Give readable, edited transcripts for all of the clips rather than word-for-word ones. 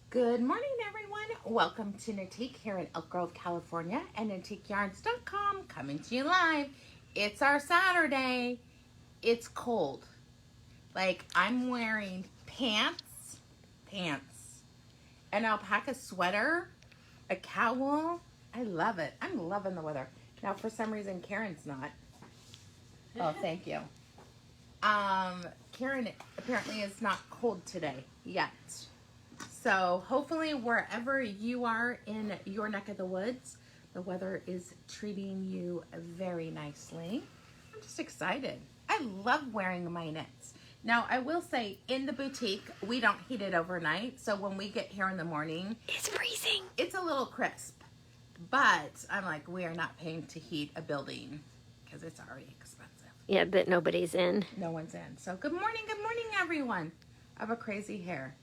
Good morning, everyone. Welcome to Natique here in Elk Grove, California, and NatiqueYarns.com coming to you live. It's our Saturday. It's cold. Like, I'm wearing pants, an alpaca sweater, a cowl. I love it. I'm loving the weather. Now, for some reason, Karen's not. Oh, thank you. Karen apparently is not cold today yet. So hopefully wherever you are in your neck of the woods, the weather is treating you very nicely. I'm just excited. I love wearing my knits. Now, I will say, in the boutique, we don't heat it overnight. So when we get here in the morning, it's freezing. It's a little crisp. But I'm like, we are not paying to heat a building because it's already expensive. Yeah, but nobody's in. No one's in. So good morning, everyone. I have a crazy hair.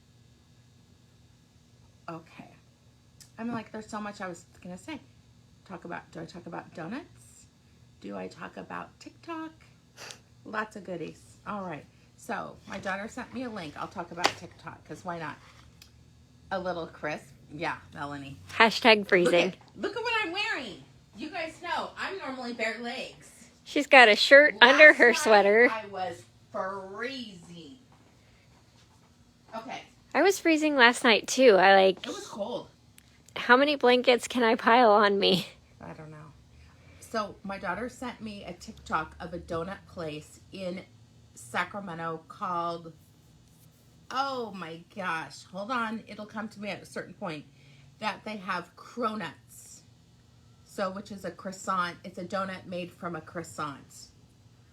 Okay. I'm like, there's so much I was going to say. Do I talk about donuts? Do I talk about TikTok? Lots of goodies. All right. So my daughter sent me a link. I'll talk about TikTok because why not? A little crisp. Yeah, Melanie. Hashtag freezing. Look at what I'm wearing. You guys know I'm normally bare legs. She's got a shirt under her sweater. I was freezing. Okay. I was freezing last night too. It was cold. How many blankets can I pile on me? I don't know. So my daughter sent me a TikTok of a donut place in Sacramento called, oh my gosh, hold on. It'll come to me at a certain point, that they have cronuts. So, which is a croissant. It's a donut made from a croissant.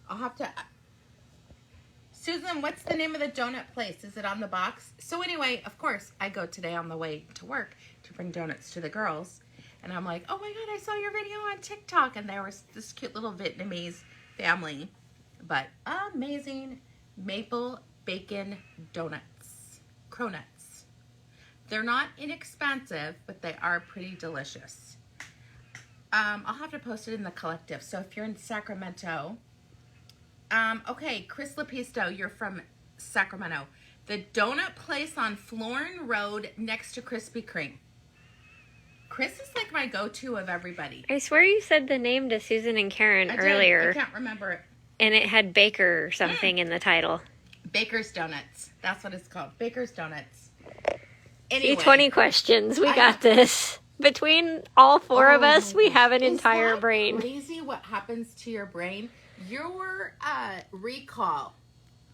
I'll have to... Susan, what's the name of the donut place? Is it on the box? So anyway, of course, I go today on the way to work to bring donuts to the girls. And I'm like, oh my God, I saw your video on TikTok. And there was this cute little Vietnamese family. But amazing maple bacon donuts. Cronuts. They're not inexpensive, but they are pretty delicious. I'll have to post it in the collective. So if you're in Sacramento... okay, Chris Lapisto, you're from Sacramento. The donut place on Florin Road next to Krispy Kreme. Chris is like my go-to of everybody. I swear you said the name to Susan and Karen earlier. I can't remember it. And it had Baker or something in the title. Baker's Donuts. That's what it's called. Baker's Donuts. Anyway. 20 questions. We got this. Between all four of us, we have an entire brain. Isn't that crazy what happens to your brain? Your recall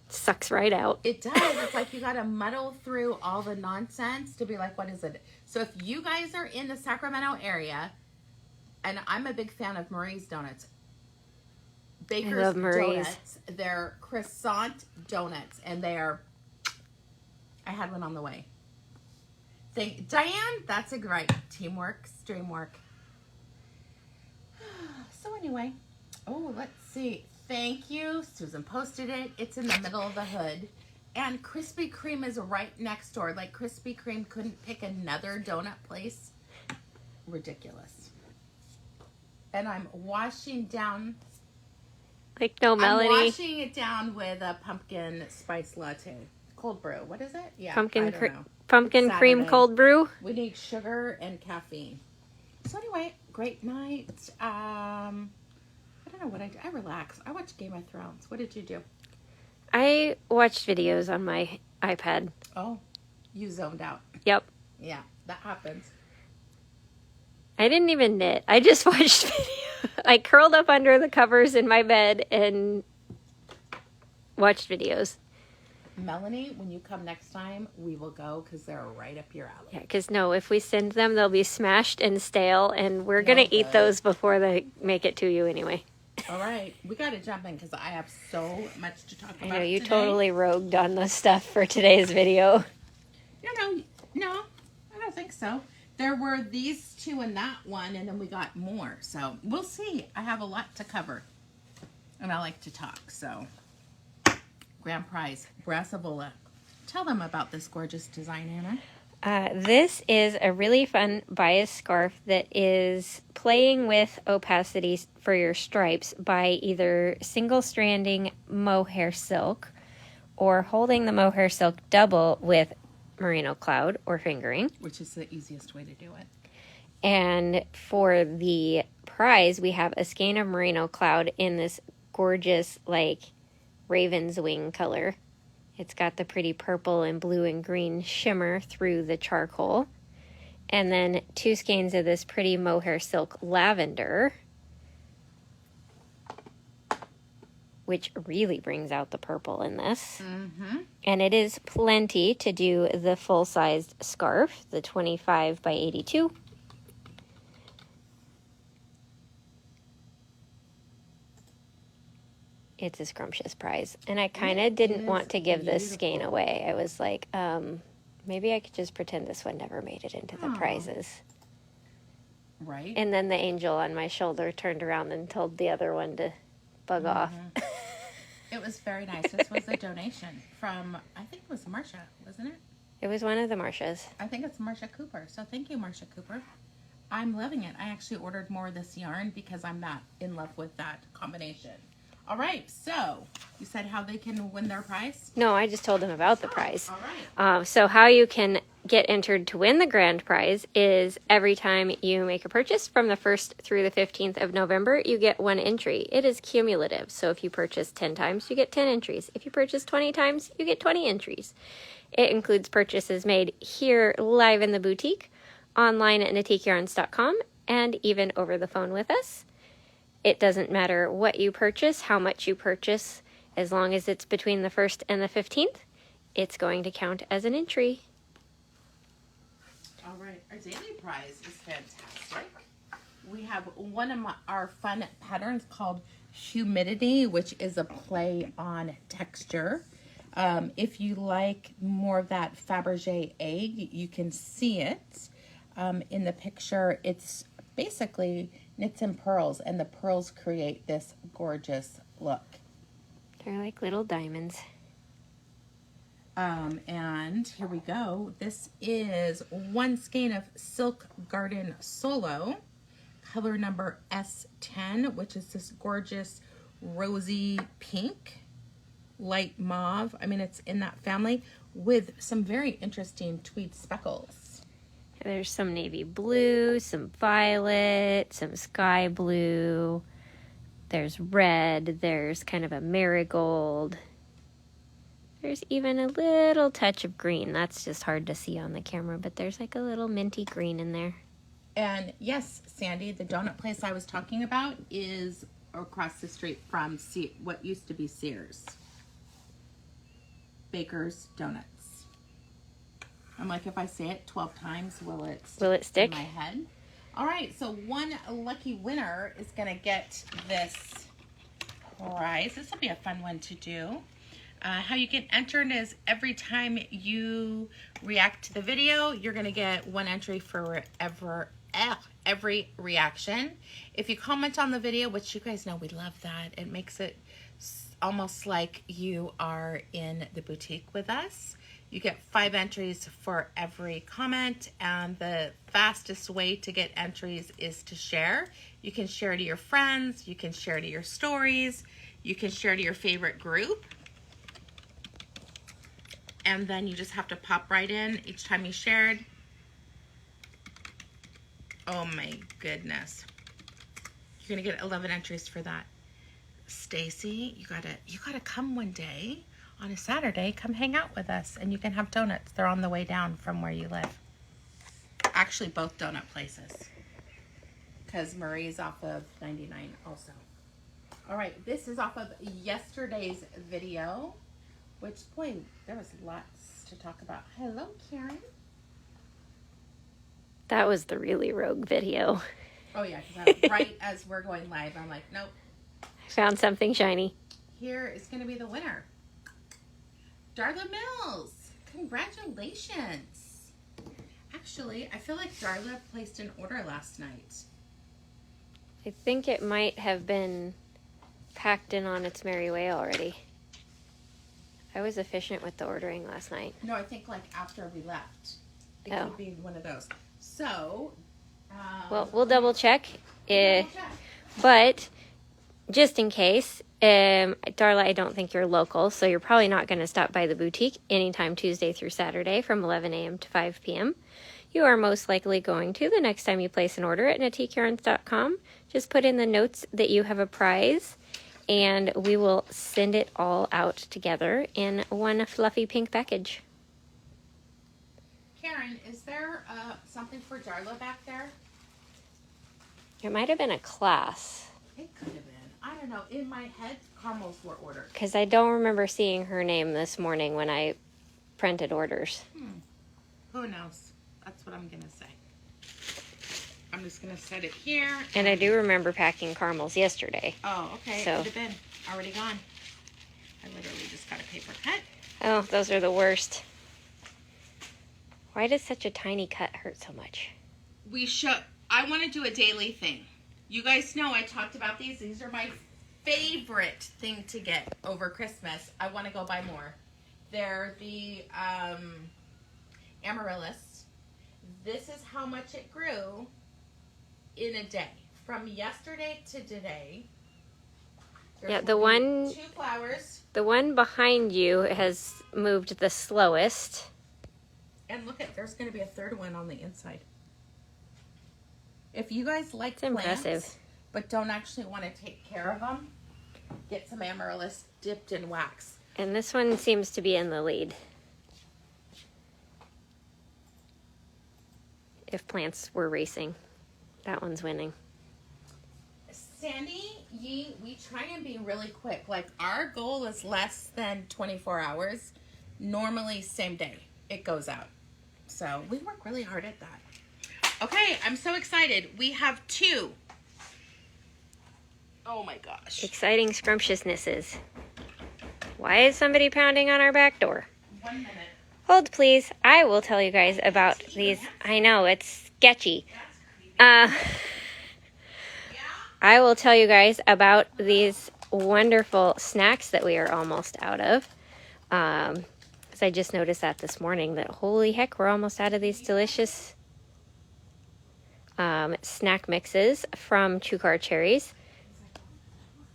sucks right out. It does. It's like you got to muddle through all the nonsense to be like, what is it? So if you guys are in the Sacramento area, and I'm a big fan of Marie's Donuts, Baker's Donuts, they're croissant donuts, and they are, I had one on the way. Diane, that's a great teamwork, streamwork. So anyway, oh, let's see. Thank you. Susan posted it. It's in the middle of the hood. And Krispy Kreme is right next door. Like, Krispy Kreme couldn't pick another donut place. Ridiculous. And I'm washing down. Like, no, Melanie. I'm washing it down with a pumpkin spice latte. Cold brew. What is it? Yeah, pumpkin cream cold brew. We need sugar and caffeine. So anyway, great night. I don't know what I do. I relax. I watch Game of Thrones. What did you do? I watched videos on my iPad. Oh, you zoned out. Yep. Yeah, that happens. I didn't even knit. I just watched videos. I curled up under the covers in my bed and watched videos. Melanie, when you come next time, we will go because they're right up your alley. Yeah, because if we send them, they'll be smashed and stale, and we're going to eat those before they make it to you anyway. All right. We got to jump in because I have so much to talk about. I know, you totally rogued on the stuff for today's video. No, I don't think so. There were these two in that one, and then we got more. So we'll see. I have a lot to cover, and I like to talk, so... Grand prize, Brassavola. Tell them about this gorgeous design, Anna. This is a really fun bias scarf that is playing with opacity for your stripes by either single stranding mohair silk or holding the mohair silk double with merino cloud or fingering. Which is the easiest way to do it. And for the prize, we have a skein of merino cloud in this gorgeous, like, raven's wing color. It's got the pretty purple and blue and green shimmer through the charcoal. And then 2 skeins of this pretty mohair silk lavender, which really brings out the purple in this. Mm-hmm. And it is plenty to do the full-sized scarf, the 25 by 82. It's a scrumptious prize. And I kind of didn't want to give this skein away. I was like, maybe I could just pretend this one never made it into the prizes. Right. And then the angel on my shoulder turned around and told the other one to bug off. It was very nice. This was a donation from, I think it was Marsha, wasn't it? It was one of the Marshas. I think it's Marsha Cooper. So thank you, Marsha Cooper. I'm loving it. I actually ordered more of this yarn because I'm not in love with that combination. All right, so you said how they can win their prize? No, I just told them about the prize. All right. So how you can get entered to win the grand prize is every time you make a purchase from the 1st through the 15th of November, you get 1 entry. It is cumulative. So if you purchase 10 times, you get 10 entries. If you purchase 20 times, you get 20 entries. It includes purchases made here live in the boutique, online at antiqueyarns.com, and even over the phone with us. It doesn't matter what you purchase, how much you purchase, as long as it's between the 1st and the 15th, it's going to count as an entry. All right, our daily prize is fantastic. We have one of our fun patterns called Humidity, which is a play on texture. If you like more of that Fabergé egg, you can see it in the picture. It's basically knits and pearls, and the pearls create this gorgeous look. They're like little diamonds. And here we go. This is 1 skein of Silk Garden Solo, color number S10, which is this gorgeous rosy pink, light mauve. I mean, it's in that family with some very interesting tweed speckles. There's some navy blue, some violet, some sky blue. There's red. There's kind of a marigold. There's even a little touch of green. That's just hard to see on the camera, but there's like a little minty green in there. And yes, Sandy, the donut place I was talking about is across the street from what used to be Sears. Baker's Donuts. I'm like, if I say it 12 times, will it stick in my head? All right, so one lucky winner is going to get this prize. This will be a fun one to do. How you get entered is every time you react to the video, you're going to get 1 entry for every reaction. If you comment on the video, which you guys know we love that, it makes it almost like you are in the boutique with us. You get 5 entries for every comment, and the fastest way to get entries is to share. You can share to your friends, you can share to your stories, you can share to your favorite group, and then you just have to pop right in each time you shared. Oh my goodness. You're gonna get 11 entries for that. Stacy, you gotta come one day. On a Saturday, come hang out with us, and you can have donuts. They're on the way down from where you live. Actually, both donut places, because Marie's off of 99 also. All right, this is off of yesterday's video, which, boy, there was lots to talk about. Hello, Karen. That was the really rogue video. Oh, yeah, because right as we're going live, I'm like, nope. I found something shiny. Here is going to be the winner. Darla Mills, congratulations. Actually, I feel like Darla placed an order last night. I think it might have been packed in on its merry way already. I was efficient with the ordering last night. No, I think like after we left. It could be one of those. So, well, we'll double check. But just in case, Darla, I don't think you're local, so you're probably not going to stop by the boutique anytime Tuesday through Saturday from 11 a.m. to 5 p.m. You are most likely going to the next time you place an order at antiquearns.com. Just put in the notes that you have a prize, and we will send it all out together in one fluffy pink package. Karen, is there something for Darla back there? It might have been a class. It could have been. I don't know. In my head, caramels were ordered. Because I don't remember seeing her name this morning when I printed orders. Who knows? That's what I'm going to say. I'm just going to set it here. And I do remember packing caramels yesterday. Oh, okay. So. It would have been already gone. I literally just got a paper cut. Oh, those are the worst. Why does such a tiny cut hurt so much? I want to do a daily thing. You guys know I talked about these. These are my favorite thing to get over Christmas. I want to go buy more. They're the amaryllis. This is how much it grew in a day. From yesterday to today. Yeah, two flowers. The one behind you has moved the slowest. And look at, there's going to be a third one on the inside. If you guys like It's plants, impressive. but don't actually want to take care of them, get some amaryllis dipped in wax. And this one seems to be in the lead. If plants were racing, that one's winning. Sandy, we try and be really quick. Like, our goal is less than 24 hours. Normally, same day, it goes out. So, we work really hard at that. Okay, I'm so excited. We have 2. Oh my gosh. Exciting scrumptiousnesses. Why is somebody pounding on our back door? 1 minute. Hold, please. I will tell you guys about these. I know, it's sketchy. I will tell you guys about these wonderful snacks that we are almost out of. Because I just noticed that this morning, that holy heck, we're almost out of these delicious snack mixes from Chukar Cherries.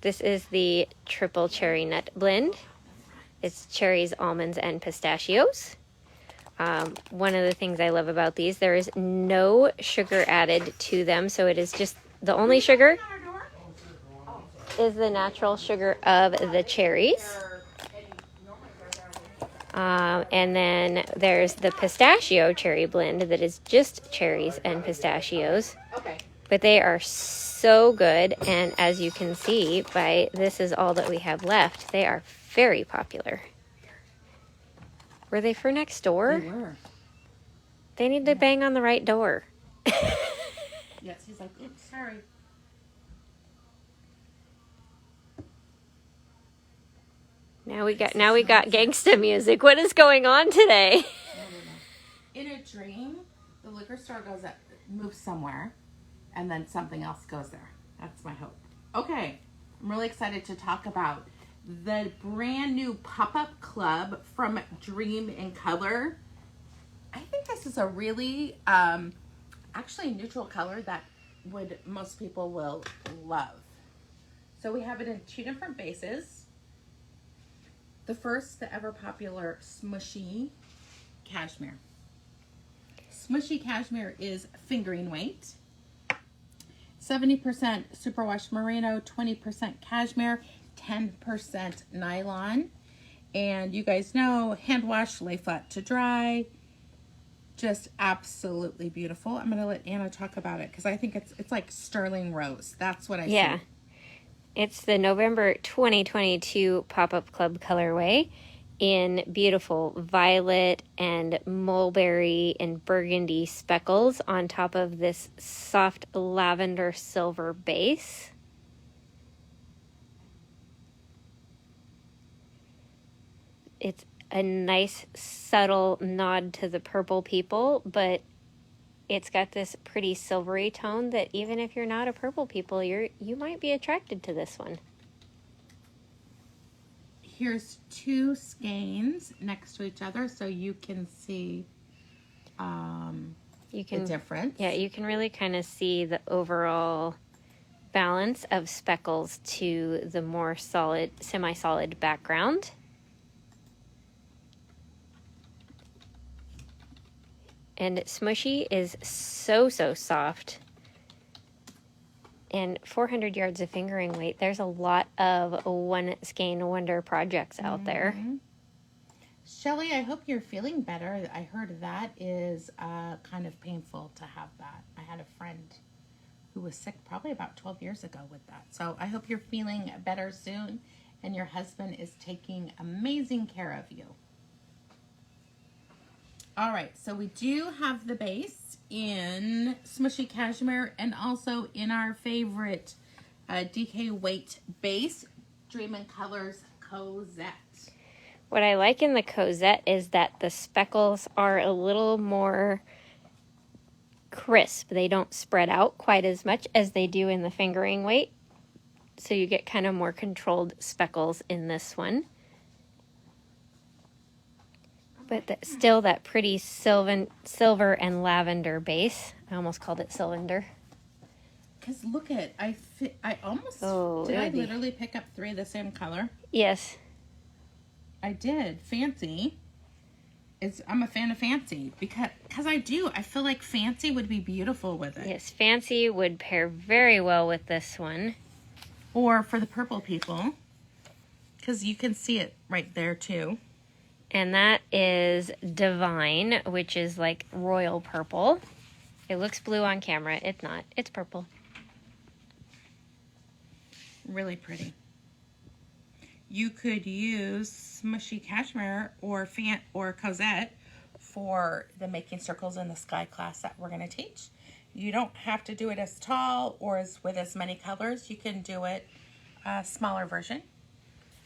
This is the triple cherry nut blend. It's cherries, almonds, and pistachios. One of the things I love about these, there is no sugar added to them, so it is just the only sugar is the natural sugar of the cherries. And then there's the pistachio cherry blend that is just cherries and pistachios. Okay. But they are so good, and as you can see by this is all that we have left, they are very popular. Were they for next door? They were. They need to bang on the right door. Yes, he's like, oops, sorry. Now we got gangsta music. What is going on today? In a dream, the liquor store moves somewhere, and then something else goes there. That's my hope. Okay, I'm really excited to talk about the brand new pop-up club from Dream in Color. I think this is a really, actually neutral color that most people will love. So we have it in 2 different bases. The first, the ever popular Smushy Cashmere. Smushy Cashmere is fingering weight. 70% superwash merino, 20% cashmere, 10% nylon. And you guys know, hand wash, lay flat to dry. Just absolutely beautiful. I'm going to let Anna talk about it because I think it's like sterling rose. That's what I see. It's the November 2022 Pop-Up Club colorway in beautiful violet and mulberry and burgundy speckles on top of this soft lavender silver base. It's a nice subtle nod to the purple people, but it's got this pretty silvery tone that even if you're not a purple people, you might be attracted to this one. Here's 2 skeins next to each other so you can see the difference. Yeah, you can really kind of see the overall balance of speckles to the more solid, semi-solid background. And Smushy is so soft. And 400 yards of fingering weight, there's a lot of one skein wonder projects out there. Shelly, I hope you're feeling better. I heard that is kind of painful to have that. I had a friend who was sick probably about 12 years ago with that. So I hope you're feeling better soon and your husband is taking amazing care of you. All right, so we do have the base in Smushy Cashmere and also in our favorite DK Weight base, Dream in Colors Cosette. What I like in the Cosette is that the speckles are a little more crisp. They don't spread out quite as much as they do in the fingering weight. So you get kind of more controlled speckles in this one. But still that pretty silver and lavender base. I almost called it cylinder. Because look at, I almost, Oh, did I literally pick up 3 of the same color? Yes. I did. Fancy. I'm a fan of fancy because I do. I feel like fancy would be beautiful with it. Yes, fancy would pair very well with this one. Or for the purple people, because you can see it right there too. And that is Divine, which is like royal purple. It looks blue on camera. It's not. It's purple. Really pretty. You could use Smushy Cashmere or Cosette for the Making Circles in the Sky class that we're going to teach. You don't have to do it as tall or with as many colors. You can do it a smaller version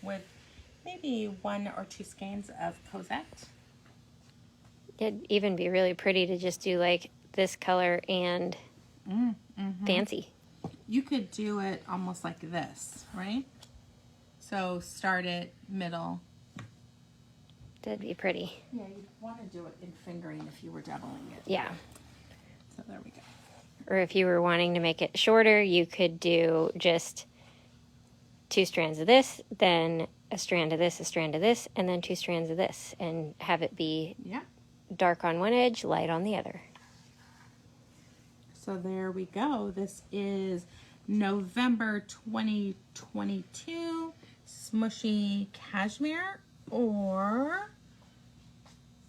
with maybe 1 or 2 skeins of Cosette. It'd even be really pretty to just do like this color and fancy. You could do it almost like this, right? So start it middle. That'd be pretty. Yeah, you'd want to do it in fingering if you were doubling it. Yeah. So there we go. Or if you were wanting to make it shorter, you could do just 2 strands of this, then a strand of this, a strand of this, and then 2 strands of this, and have it be dark on one edge, light on the other. So there we go. This is November 2022 Smushy Cashmere, or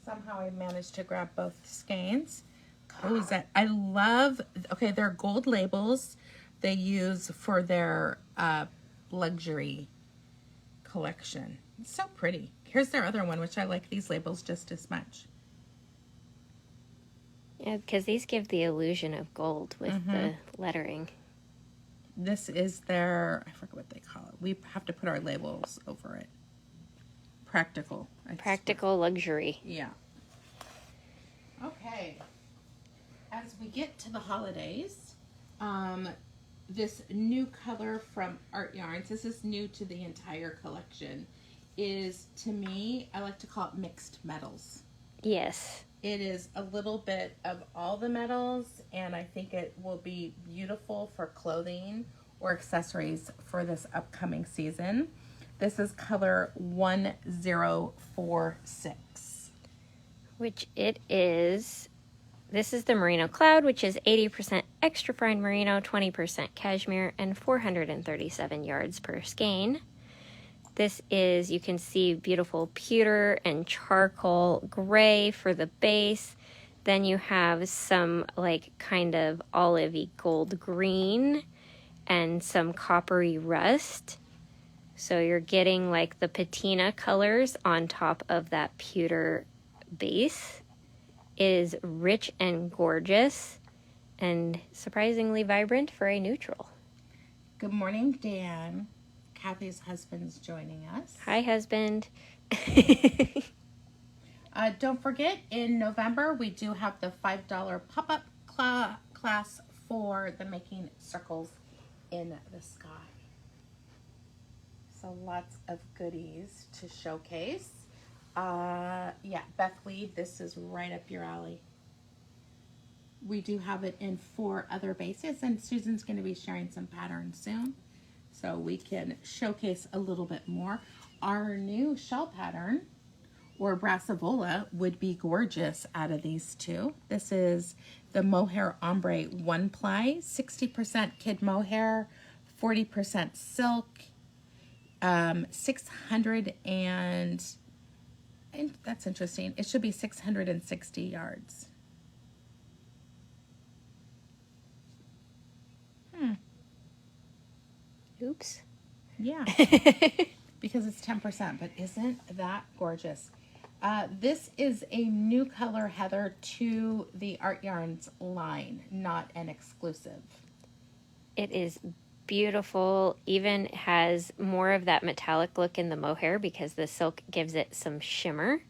somehow I managed to grab both skeins. Cosette. I love, okay, they're gold labels they use for their luxury collection. It's so pretty. Here's their other one, which I like these labels just as much. Yeah, because these give the illusion of gold with the lettering. This is their, I forget what they call it. We have to put our labels over it. Practical. Practical luxury. Yeah. Okay. As we get to the holidays, this new color from Artyarns, this is new to the entire collection, is, to me, I like to call it mixed metals. Yes. It is a little bit of all the metals, and I think it will be beautiful for clothing or accessories for this upcoming season. This is color 1046. Which it is, this is the Merino Cloud, which is 80% extra fine merino, 20% cashmere, and 437 yards per skein. This is, you can see beautiful pewter and charcoal gray for the base. Then you have some like kind of olivey gold green and some coppery rust. So you're getting like the patina colors on top of that pewter base. It is rich and gorgeous and surprisingly vibrant for a neutral. Good morning, Dan. Kathy's husband's joining us. Hi, husband. Don't forget, in November, we do have the $5 pop-up class for the Making Circles in the Sky. So lots of goodies to showcase. Yeah, Beth Weed, this is right up your alley. we do have it in 4 other bases, and Susan's going to be sharing some patterns soon, so we can showcase a little bit more. Our new shell pattern, or Brassavola, would be gorgeous out of these two. This is the Mohair Ombre 1-ply, 60% kid mohair, 40% silk, 600 and that's interesting. It should be 660 yards. Oops. Yeah. Because it's 10%, but isn't that gorgeous? This is a new color, Heather, to the Artyarns line, not an exclusive. It is beautiful. Even has more of that metallic look in the mohair because the silk gives it some shimmer.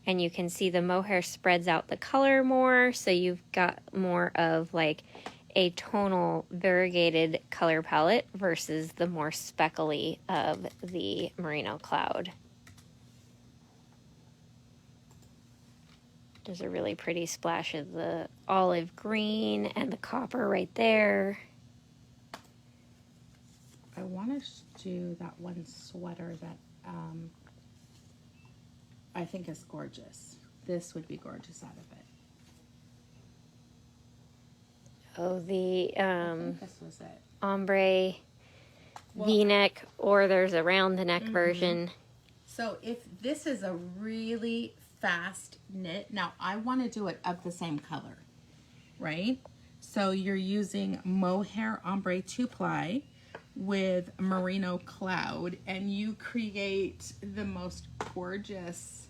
And you can see the mohair spreads out the color more, so you've got more of like a tonal variegated color palette versus the more speckly of the merino cloud. There's a really pretty splash of the olive green and the copper right there. I want to do that one sweater that I think is gorgeous. This would be gorgeous out of it. Oh, the I think this was it. ombre V-neck, or there's a round the neck version. So if this is a really fast knit, now I want to do it of the same color, right? So you're using mohair ombre 2-ply with merino cloud, and you create the most gorgeous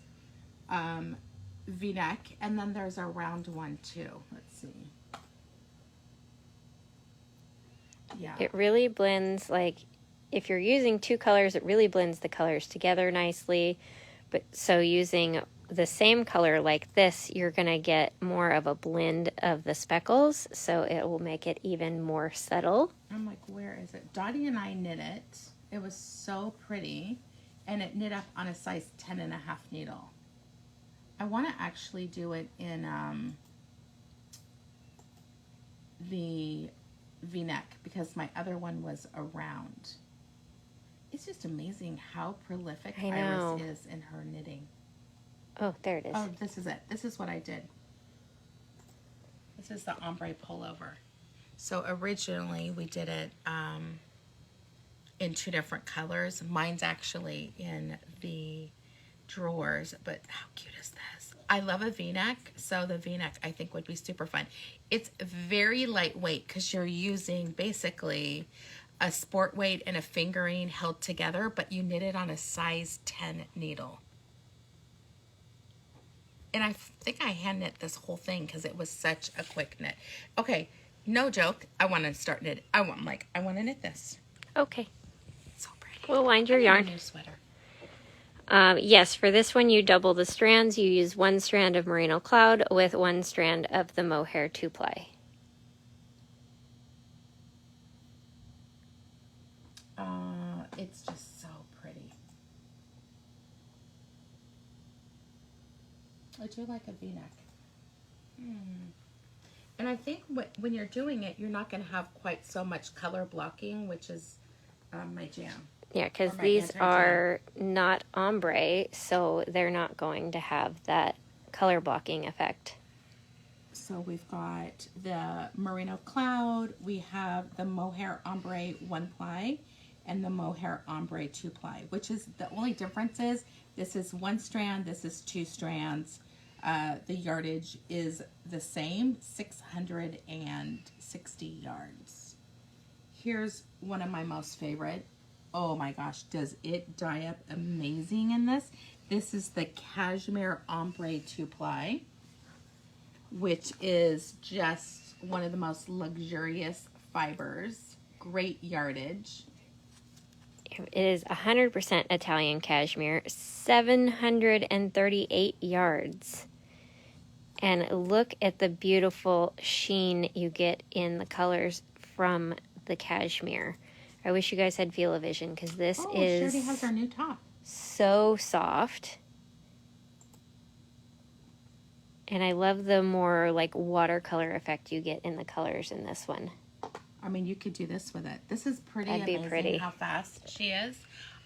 V-neck, and then there's a round one too. Let's see. Yeah. It really blends, like if you're using 2 colors, it really blends the colors together nicely. But so using the same color like this, you're going to get more of a blend of the speckles, so it will make it even more subtle. I'm like, where is it? Dottie and I knit it. It was so pretty, and it knit up on a size 10.5 needle. I want to actually do it in the V-neck because my other one was a round. It's just amazing how prolific Iris is in her knitting. Oh, there it is. Oh, this is it. This is what I did. This is the ombre pullover. So originally we did it in 2 different colors. Mine's actually in the drawers, but how cute is this? I love a V-neck, so the V-neck I think would be super fun. It's very lightweight because you're using basically a sport weight and a fingering held together, but you knit it on a size 10 needle. And I think I hand knit this whole thing because it was such a quick knit. Okay, no joke. I want to start knit. I want to knit this. Okay. So pretty. We'll wind your yarn. A new sweater. Yes, for this one you double the strands. You use 1 strand of merino cloud with 1 strand of the mohair 2-ply. It's just so pretty. I do like a V-neck. And I think when you're doing it, you're not going to have quite so much color blocking, which is my jam. Yeah, because these are not ombre, so they're not going to have that color blocking effect. So we've got the merino cloud, we have the mohair ombre 1-ply, and the mohair ombre 2-ply, which is the only difference is this is 1 strand, this is 2 strands. The yardage is the same, 660 yards. Here's one of my most favorite. Oh my gosh, does it dye up amazing in this? This is the cashmere ombre 2-ply, which is just one of the most luxurious fibers. Great yardage. It is 100% Italian cashmere, 738 yards. And look at the beautiful sheen you get in the colors from the cashmere. I wish you guys had Feel-O-Vision because this is Shirley has our new top. So soft. And I love the more like watercolor effect you get in the colors in this one. I mean, you could do this with it. This is pretty That'd be amazing pretty. how fast she is.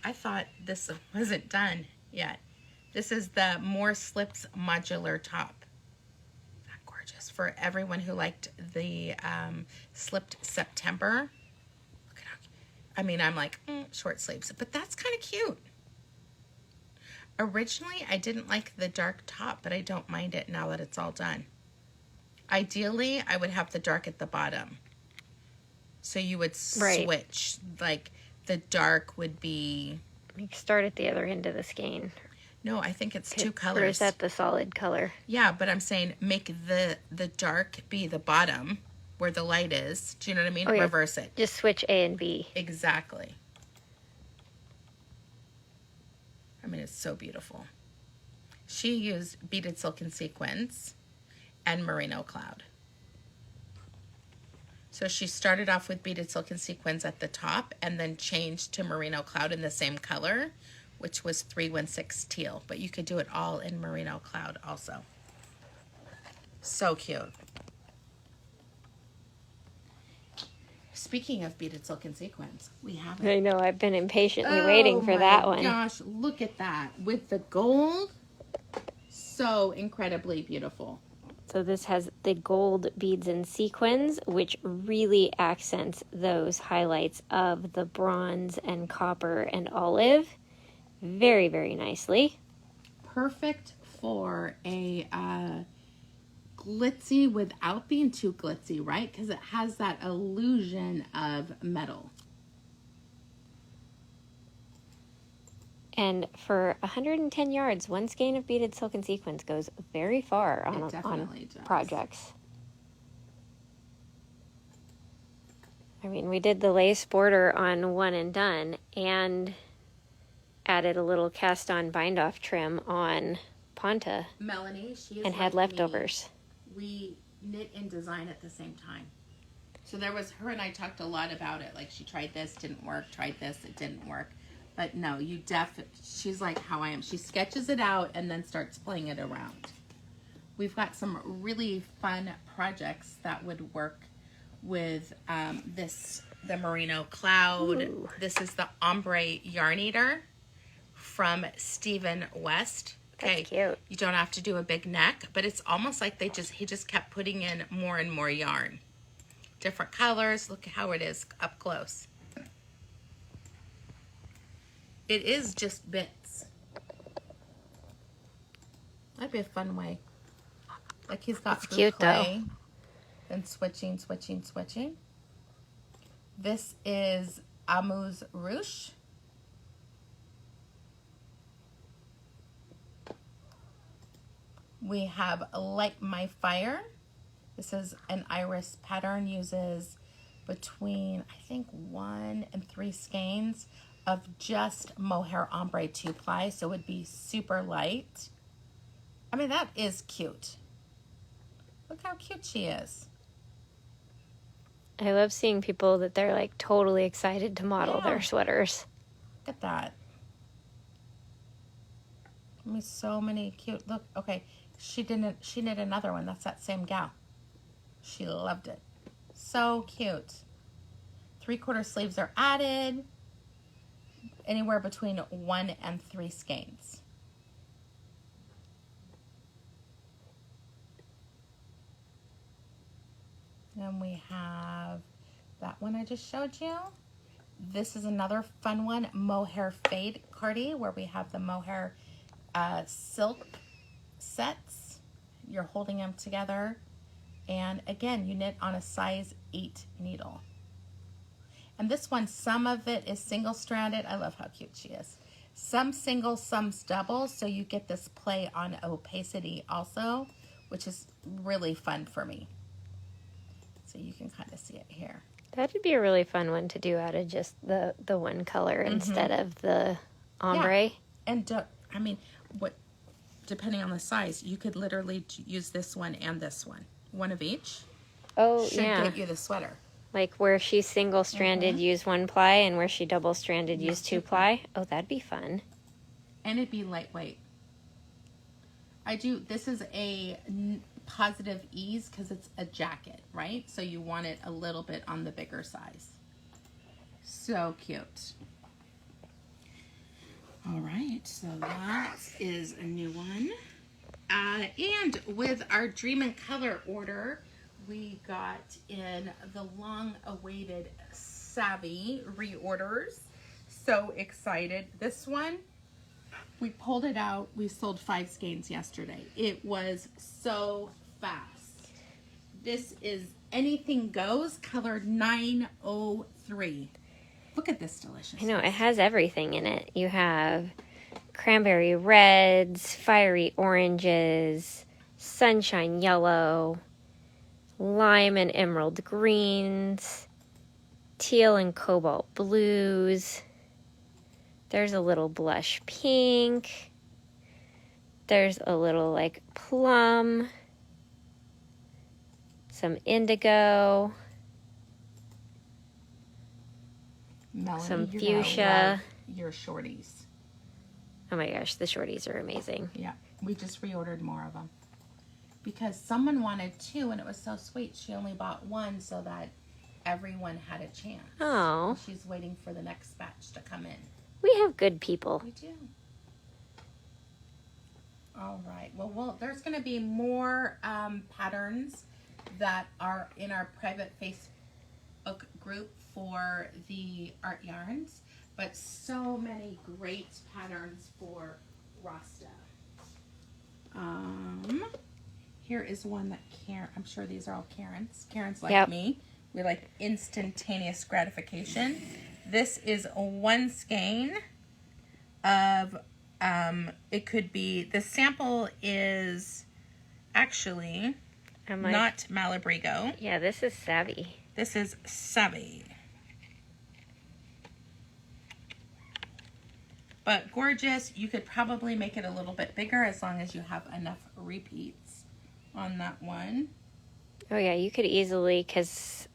I thought this wasn't done yet. This is the More Slips modular top. Isn't that gorgeous? For everyone who liked the slipped September. Look at how, I mean, I'm like, short sleeves, but that's kind of cute. Originally, I didn't like the dark top, but I don't mind it now that it's all done. Ideally, I would have the dark at the bottom. So you would switch, like the dark would be... You start at the other end of the skein. No, I think it's two colors. Or is that the solid color? Yeah, but I'm saying make the dark be the bottom where the light is. Do you know what I mean? Yeah. Reverse it. Just switch A and B. Exactly. I mean, it's so beautiful. She used beaded silk and sequins and merino cloud. So she started off with beaded silk and sequins at the top and then changed to merino cloud in the same color, which was 316 teal. But you could do it all in merino cloud also. So cute. Speaking of beaded silk and sequins, we have it. I know, I've been impatiently waiting for that one. Oh my gosh, look at that. With the gold, so incredibly beautiful. So this has the gold beads and sequins, which really accents those highlights of the bronze and copper and olive very, very nicely. Perfect for a glitzy without being too glitzy, right? Because it has that illusion of metal. And for 110 yards, one skein of beaded silk and sequins goes very far on projects. I mean, we did the lace border on One and Done and added a little cast on bind off trim on Ponta. Melanie, she is and had leftovers. We knit and design at the same time. So there was, her and I talked a lot about it. Like she tried this, didn't work, tried this, it didn't work. But no, you she's like how I am. She sketches it out and then starts playing it around. We've got some really fun projects that would work with the merino cloud. Ooh. This is the ombre yarn eater from Stephen West. Okay, that's cute. You don't have to do a big neck, but it's almost like he just kept putting in more and more yarn. Different colors. Look at how it is up close. It is just bits. That'd be a fun way. Like he's got it's cute clay, then switching. This is Amuse Ruche. We have Light My Fire. This is an iris pattern, uses between, I think, 1 and 3 skeins of just mohair ombre 2-ply, so it would be super light. I mean, that is cute. Look how cute she is. I love seeing people that they're like totally excited to model their sweaters. Look at that. I mean, so many cute, look, okay, she knit another one. That's that same gal. She loved it. So cute. 3/4 sleeves are added. Anywhere between 1 and 3 skeins. Then we have that one I just showed you. This is another fun one, mohair fade cardi, where we have the mohair silk sets. You're holding them together. And again, you knit on a size 8 needle. And this one, some of it is single-stranded. I love how cute she is. Some single, some double, so you get this play on opacity also, which is really fun for me. So you can kind of see it here. That would be a really fun one to do out of just the one color instead of the ombre. Yeah. And I mean, depending on the size, you could literally use this one and this one of each. Oh, should get you the sweater. Like where she's single-stranded, use 1-ply, and where she double-stranded, use 2-ply. Oh, that'd be fun. And it'd be lightweight. I do. This is a positive ease because it's a jacket, right? So you want it a little bit on the bigger size. So cute. All right, so that is a new one. And with our Dream in Color order, we got in the long-awaited Savvy reorders. So excited. This one, we pulled it out. We sold 5 skeins yesterday. It was so fast. This is Anything Goes, color 903. Look at this deliciousness. I know, it has everything in it. You have cranberry reds, fiery oranges, sunshine yellow, lime and emerald greens, teal and cobalt blues. There's a little blush pink. There's a little like plum, some indigo, Melanie, some you're fuchsia. gonna love your shorties. Oh my gosh, the shorties are amazing. Yeah, we just reordered more of them because someone wanted 2 and it was so sweet. She only bought 1 so that everyone had a chance. Oh, She's waiting for the next batch to come in. we have good people. We do. All right. Well, there's going to be more patterns that are in our private Facebook group for the Artyarns, but so many great patterns for Rasta. Here is one that Karen, I'm sure these are all Karen's like Yep. me. We like instantaneous gratification. This is 1 skein of, it could be, the sample is actually not Malabrigo. Yeah, this is Savvy. This is Savvy. But gorgeous. You could probably make it a little bit bigger as long as you have enough repeats on that one. Oh yeah, you could easily, because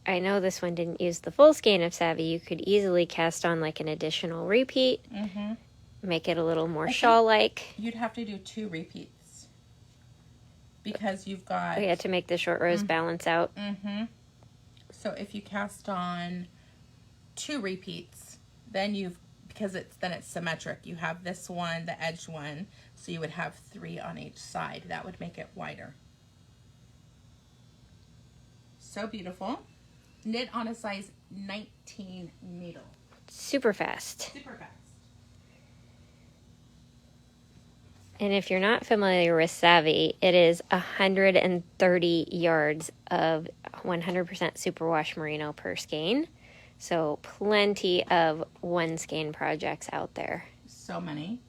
I know this one didn't use the full skein of Savvy, you could easily cast on like an additional repeat, make it a little more shawl-like. You'd have to do 2 repeats because you've got... Oh yeah, to make the short rows balance out. So if you cast on 2 repeats, then because it's symmetric. You have this one, the edge one, so you would have 3 on each side. That would make it wider. So beautiful. Knit on a size 19 needle. Super fast. Super fast. And if you're not familiar with Savvy, it is 130 yards of 100% superwash merino per skein. So plenty of 1 skein projects out there. So many.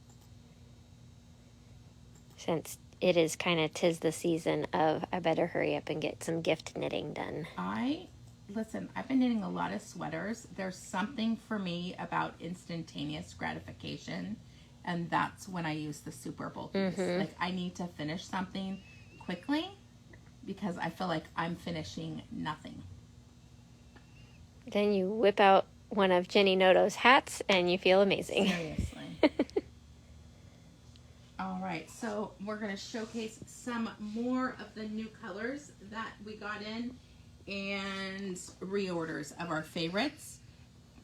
Since it is kind of 'tis the season of I better hurry up and get some gift knitting done. Listen, I've been knitting a lot of sweaters. There's something for me about instantaneous gratification. And that's when I use the super bulkies. Like, I need to finish something quickly because I feel like I'm finishing nothing. Then you whip out one of Jenny Noto's hats and you feel amazing. Seriously. All right, so we're going to showcase some more of the new colors that we got in and reorders of our favorites.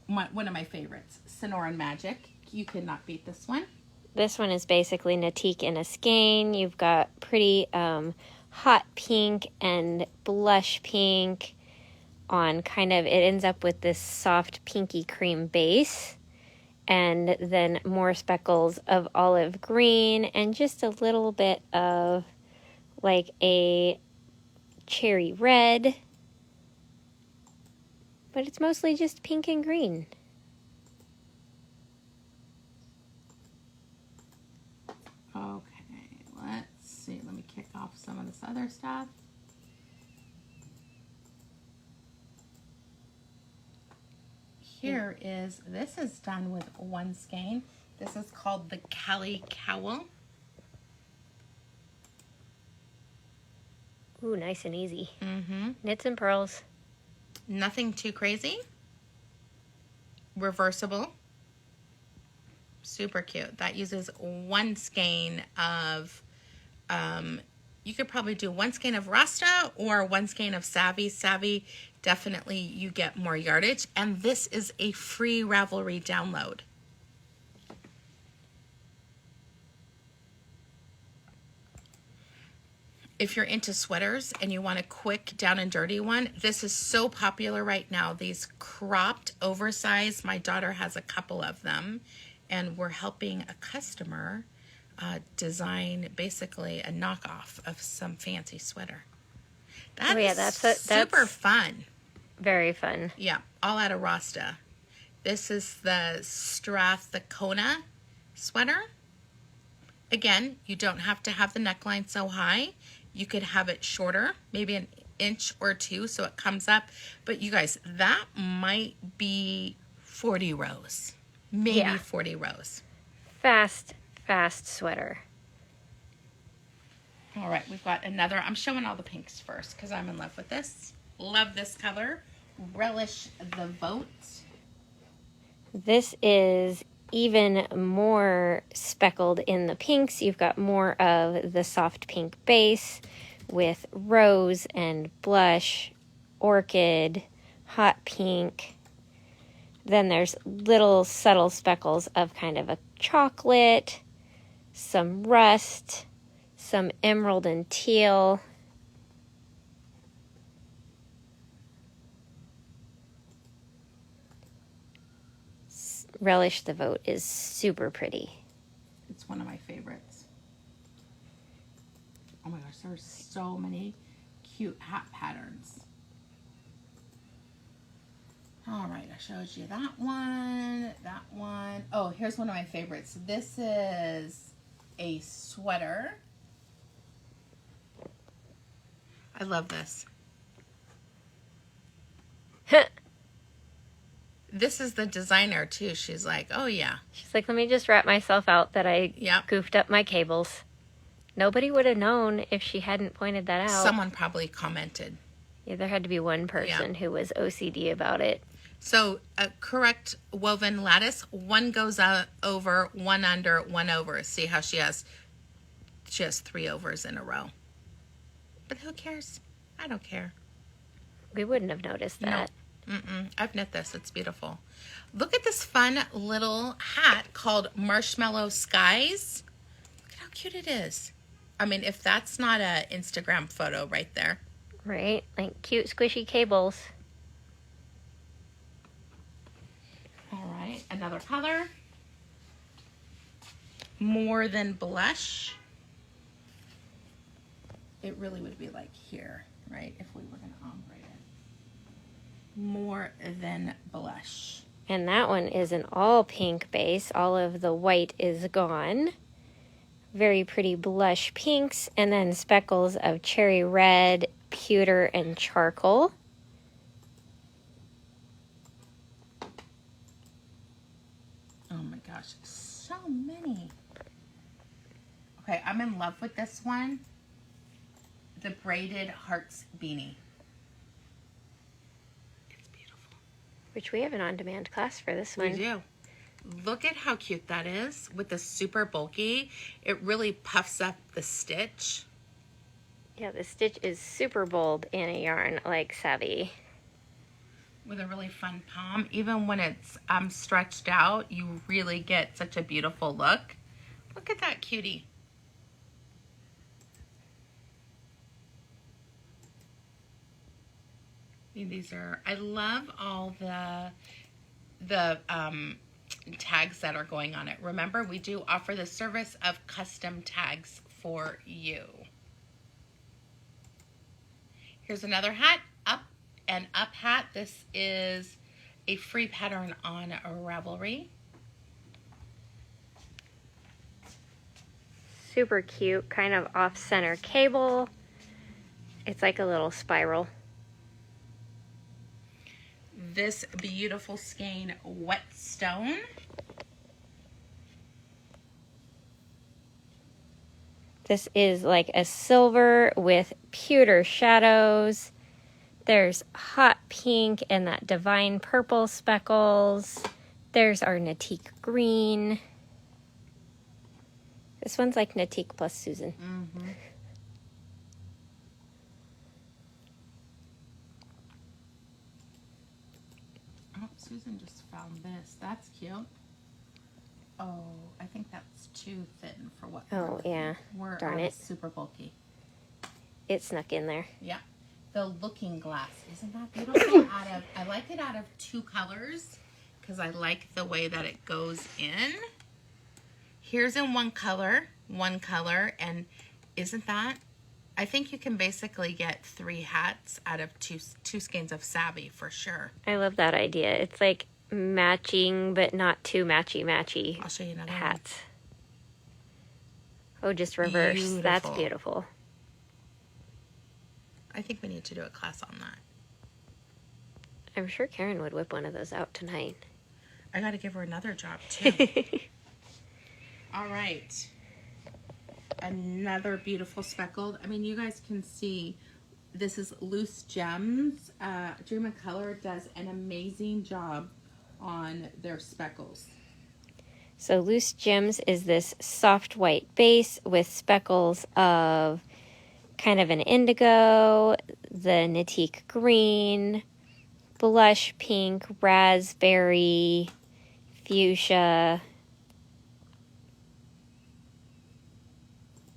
One of my favorites, Sonoran Magic. You cannot beat this one. This one is basically Natique in a skein. You've got pretty hot pink and blush pink on kind of, it ends up with this soft pinky cream base. And then more speckles of olive green and just a little bit of like a cherry red. But it's mostly just pink and green. Okay, let's see. Let me kick off some of this other stuff. Here is, this is done with 1 skein. This is called the Cali Cowl. Ooh, nice and easy. Knits and pearls. Nothing too crazy. Reversible. Super cute. That uses one skein of, you could probably do one skein of Rasta or one skein of Savvy. Savvy, definitely you get more yardage. And this is a free Ravelry download. If you're into sweaters and you want a quick down and dirty one, this is so popular right now. These cropped, oversized, my daughter has a couple of them, and we're helping a customer design basically a knockoff of some fancy sweater. That's super fun. Very fun. Yeah, all out of Rasta. This is the Strathcona sweater. Again, you don't have to have the neckline so high. You could have it shorter, maybe an inch or two so it comes up. But you guys, that might be 40 rows. Maybe 40 rows. Fast sweater. All right, we've got another. I'm showing all the pinks first because I'm in love with this. Love this color. Relish the vote. This is even more speckled in the pinks. You've got more of the soft pink base with rose and blush, orchid, hot pink. Then there's little subtle speckles of kind of a chocolate, some rust, some emerald and teal. Relish the Vote is super pretty. It's one of my favorites. Oh my gosh, there are so many cute hat patterns. All right, I showed you that one, that one. Oh, here's one of my favorites. This is a sweater. I love this. This is the designer too. She's like, oh yeah. She's like, let me just wrap myself out that I goofed up my cables. Nobody would have known if she hadn't pointed that out. Someone probably commented. Yeah, there had to be one person who was OCD about it. So a correct woven lattice, one goes over, one under, one over. See how she has 3 overs in a row. But who cares? I don't care. We wouldn't have noticed that. No. I've knit this. It's beautiful. Look at this fun little hat called Marshmallow Skies. Look at how cute it is. I mean, if that's not an Instagram photo right there. Right? Like cute squishy cables. All right. Another color. More Than Blush. It really would be like here, right? If we were going to ombre it. More Than Blush. And that one is an all pink base. All of the white is gone. Very pretty blush pinks, and then speckles of cherry red, pewter, and charcoal. Oh my gosh, so many. Okay, I'm in love with this one. The braided hearts beanie. It's beautiful. Which we have an on-demand class for this one. We do. Look at how cute that is with the super bulky. It really puffs up the stitch. Yeah, the stitch is super bold in a yarn like Savvy. With a really fun palm. Even when it's stretched out, you really get such a beautiful look. Look at that cutie. These are, I love all the tags that are going on it. Remember, we do offer the service of custom tags for you. Here's another hat, up hat. This is a free pattern on Ravelry. Super cute, kind of off-center cable. It's like a little spiral. This beautiful skein, Whetstone. This is like a silver with pewter shadows. There's hot pink and that divine purple speckles. There's our Natique green. This one's like Natique plus Susan. Mm-hmm. Oh, Susan just found this. That's cute. Oh, I think that's too thin for what. Oh, yeah. We're Darn it. super bulky. It snuck in there. Yeah. The Looking Glass. Isn't that beautiful? I like it out of 2 colors because I like the way that it goes in. Here's in one color, and isn't that? I think you can basically get 3 hats out of two skeins of Savvy for sure. I love that idea. It's like matching, but not too matchy. I'll show you another hats. Oh, just reverse. Beautiful. That's beautiful. I think we need to do a class on that. I'm sure Karen would whip one of those out tonight. I got to give her another job too. All right. Another beautiful speckled. I mean, you guys can see this is Loose Gems. Dream of Color does an amazing job on their speckles. So Loose Gems is this soft white base with speckles of kind of an indigo, the Natique green, blush pink, raspberry, fuchsia.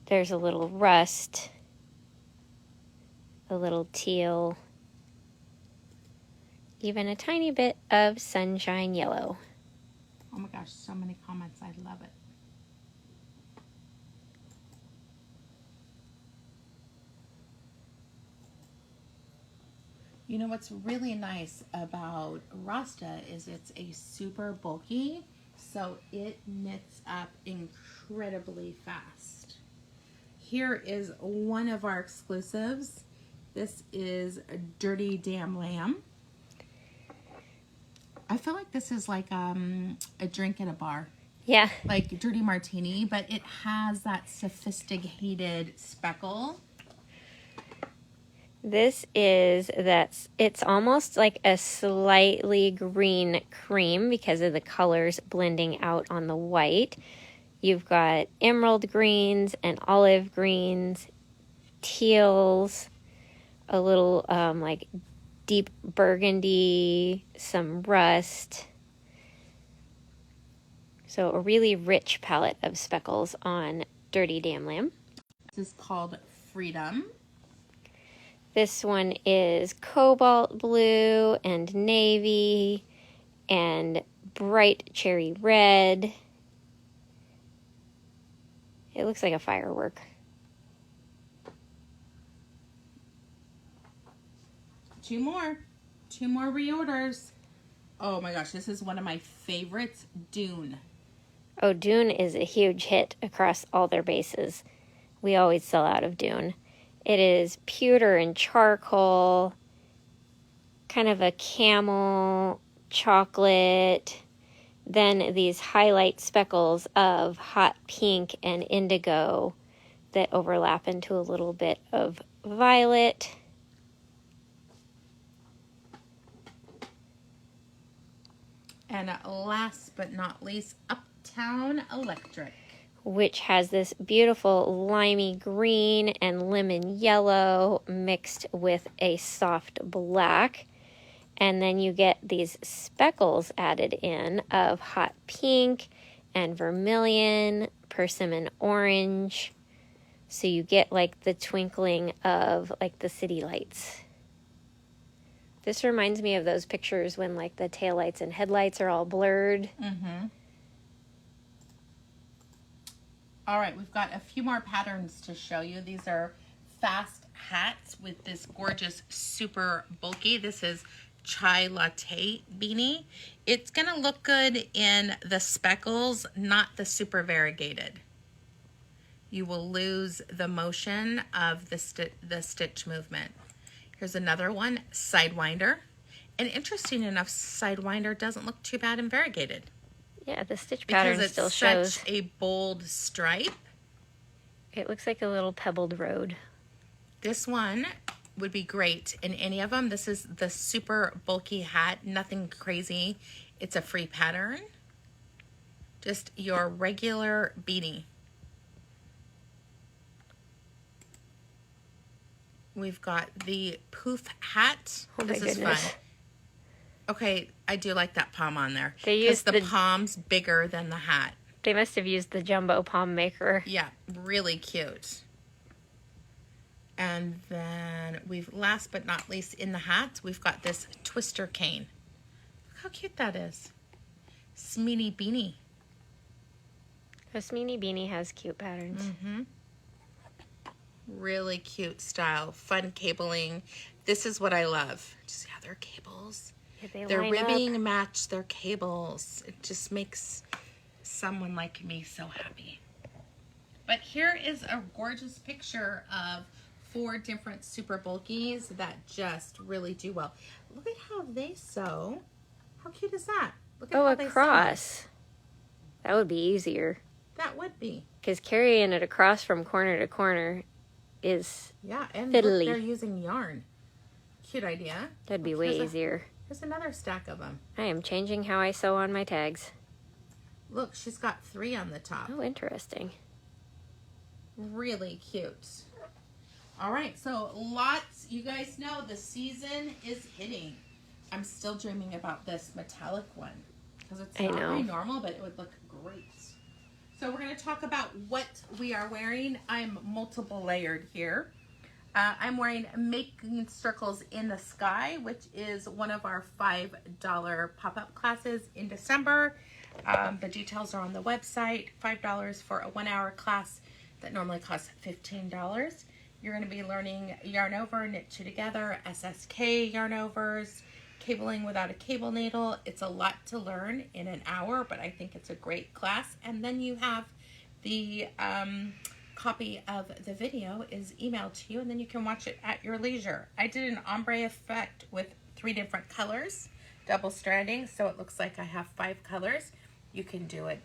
There's a little rust, a little teal, even a tiny bit of sunshine yellow. Oh my gosh, so many comments. I love it. You know what's really nice about Rasta is it's a super bulky, so it knits up incredibly fast. Here is one of our exclusives. This is a Dirty Damn Lamb. I feel like this is like a drink at a bar. Yeah. Like Dirty Martini, but it has that sophisticated speckle. It's almost like a slightly green cream because of the colors blending out on the white. You've got emerald greens and olive greens, teals, a little like deep burgundy, some rust. So a really rich palette of speckles on Dirty Damn Lamb. This is called Freedom. This one is cobalt blue and navy and bright cherry red. It looks like a firework. Two more reorders. Oh my gosh, this is one of my favorites, Dune. Oh, Dune is a huge hit across all their bases. We always sell out of Dune. It is pewter and charcoal, kind of a camel, chocolate, then these highlight speckles of hot pink and indigo that overlap into a little bit of violet. And last but not least, Uptown Electric, which has this beautiful limey green and lemon yellow mixed with a soft black. And then you get these speckles added in of hot pink and vermilion, persimmon orange. So you get like the twinkling of like the city lights. This reminds me of those pictures when like the taillights and headlights are all blurred. Mm-hmm. All right, we've got a few more patterns to show you. These are fast hats with this gorgeous, super bulky. This is Chai Latte beanie. It's going to look good in the speckles, not the super variegated. You will lose the motion of the stitch movement. Here's another one, Sidewinder. And interesting enough, Sidewinder doesn't look too bad in variegated. Yeah, the stitch pattern still shows. Such a bold stripe. It looks like a little pebbled road. This one would be great in any of them. This is the super bulky hat, nothing crazy. It's a free pattern. Just your regular beanie. We've got the poof hat. Oh my This is goodness. fun. Okay, I do like that palm on there. They Because used the the- palm's bigger than the hat. They must have used the jumbo palm maker. Yeah, really cute. And then last but not least, in the hat, we've got this twister cane. Look how cute that is. Smeeny beanie. A Smeeny Beanie has cute patterns. Mm-hmm. Really cute style. Fun cabling. This is what I love. Just how their cables. Yeah, they Their line ribbing up. match their cables. It just makes someone like me so happy. But here is a gorgeous picture of 4 different super bulkies that just really do well. Look at how they sew. How cute is that? Look at Oh, how a they sew. cross. That would be easier. That would be. Because carrying it across from corner to corner is, Yeah, and Fiddly. look, they're using yarn. Cute idea. that'd be Look, way here's a- easier. Here's another stack of them. I am changing how I sew on my tags. Look, she's got 3 on the top. Oh, interesting. Really cute. All right, so lots, you guys know the season is hitting. I'm still dreaming about this metallic one because it's I not know. very normal, but it would look great. So we're going to talk about what we are wearing. I'm multiple layered here. I'm wearing Making Circles in the Sky, which is one of our $5 pop-up classes in December. The details are on the website. $5 for a 1-hour class that normally costs $15. You're going to be learning yarn over, knit 2 together, SSK yarn overs, cabling without a cable needle. It's a lot to learn in an hour, but I think it's a great class. And then you have the copy of the video is emailed to you, and then you can watch it at your leisure. I did an ombre effect with 3 different colors, double stranding, so it looks like I have 5 colors. You can do it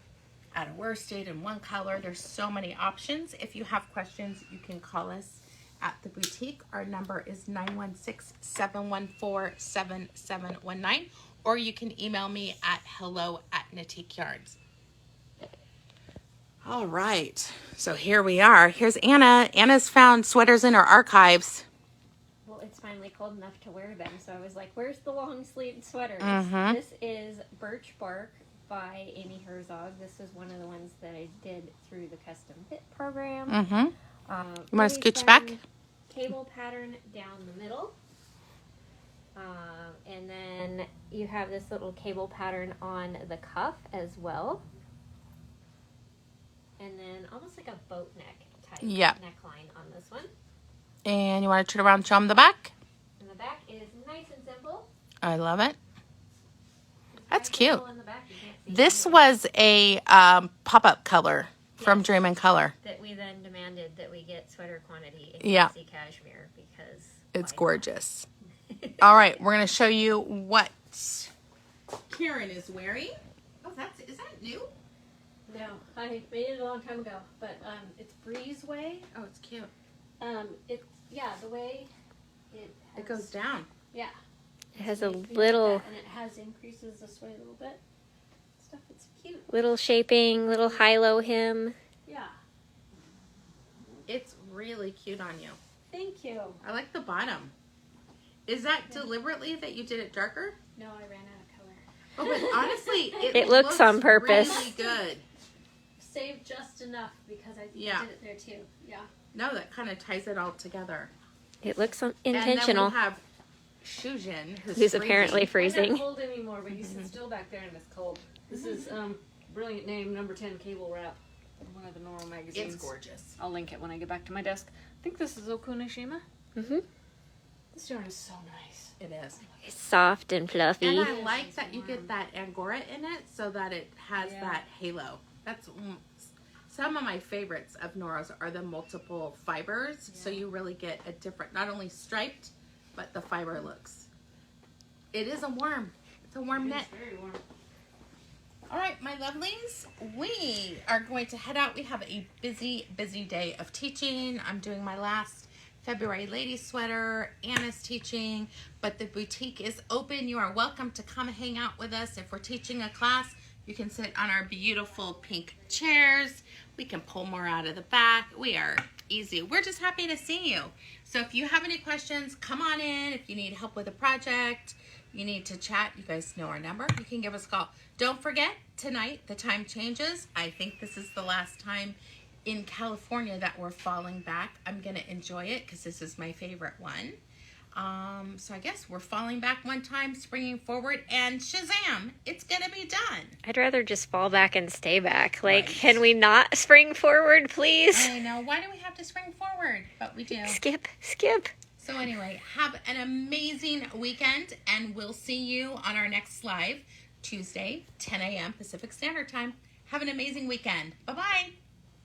at a worsted in 1 color. There's so many options. If you have questions, you can call us at the boutique. Our number is 916-714-7719, or you can email me at hello@NatiqueYarns. All right, so here we are. Here's Anna. Anna's found sweaters in her archives. Well, it's finally cold enough to wear them, so I was like, where's the long sleeved sweaters? Mhm. This is Birch Bark by Amy Herzog. This is one of the ones that I did through the custom fit program. Mm-hmm. You want to Really scooch fun back? Cable pattern down the middle. And then you have this little cable pattern on the cuff as well. And then almost like a boat neck type Yeah. neckline on this one. And you want to turn around and show them the back? And the back is nice and simple. I love it. That's Nice cute. simple in the back, you can't see This anything. was a pop-up color from Yes. Dream in Color. That we then demanded that we get sweater quantity in Yeah. Fancy Cashmere because It's why not? gorgeous. All right, we're going to show you what Karen is wearing. Oh, is that new? No, I made it a long time ago, but it's Breezeway. Oh, it's cute. It's the way it It goes down. Yeah. It has a You can do little that, and it has increases this way a little bit. Stuff, it's cute. little shaping, little high-low hem. Yeah. It's really cute on you. Thank you. I like the bottom. Is that deliberately that you did it darker? No, I ran out of color. Oh, but honestly, It looks on purpose. Really good. Saved just enough because I think Yeah. I did it there too. Yeah. No, that kind of ties it all together. It looks And intentional. then we have Shujin, Who's apparently I'm freezing. not cold anymore, but you sit still back there and it's cold. This is brilliant name number 10 cable wrap from one of the Normal magazines. It's gorgeous. I'll link it when I get back to my desk. I think this is Okunishima. Mm-hmm. This yarn is so nice. It is. It's soft and fluffy. And I like that you get that Angora in it so that it has Yeah. that halo. That's some of my favorites of Nora's are the multiple fibers. So you really get a different, not only striped, but the fiber looks. It is a warm. It's a warm knit. It's very warm. All right, my lovelies, we are going to head out. We have a busy, busy day of teaching. I'm doing my last February lady sweater. Anna's teaching, but the boutique is open. You are welcome to come hang out with us. If we're teaching a class, you can sit on our beautiful pink chairs. We can pull more out of the back. We are easy. We're just happy to see you. So if you have any questions, come on in. If you need help with a project, you need to chat, you guys know our number. You can give us a call. Don't forget, tonight the time changes. I think this is the last time in California that we're falling back. I'm going to enjoy it because this is my favorite one. So I guess we're falling back one time, springing forward, and Shazam, it's going to be done. I'd rather just fall back and stay back. Like, Right. Can we not spring forward, please? I know. Why do we have to spring forward? But we do. Skip. So anyway, have an amazing weekend, and we'll see you on our next live Tuesday, 10 a.m. Pacific Standard Time. Have an amazing weekend. Bye-bye.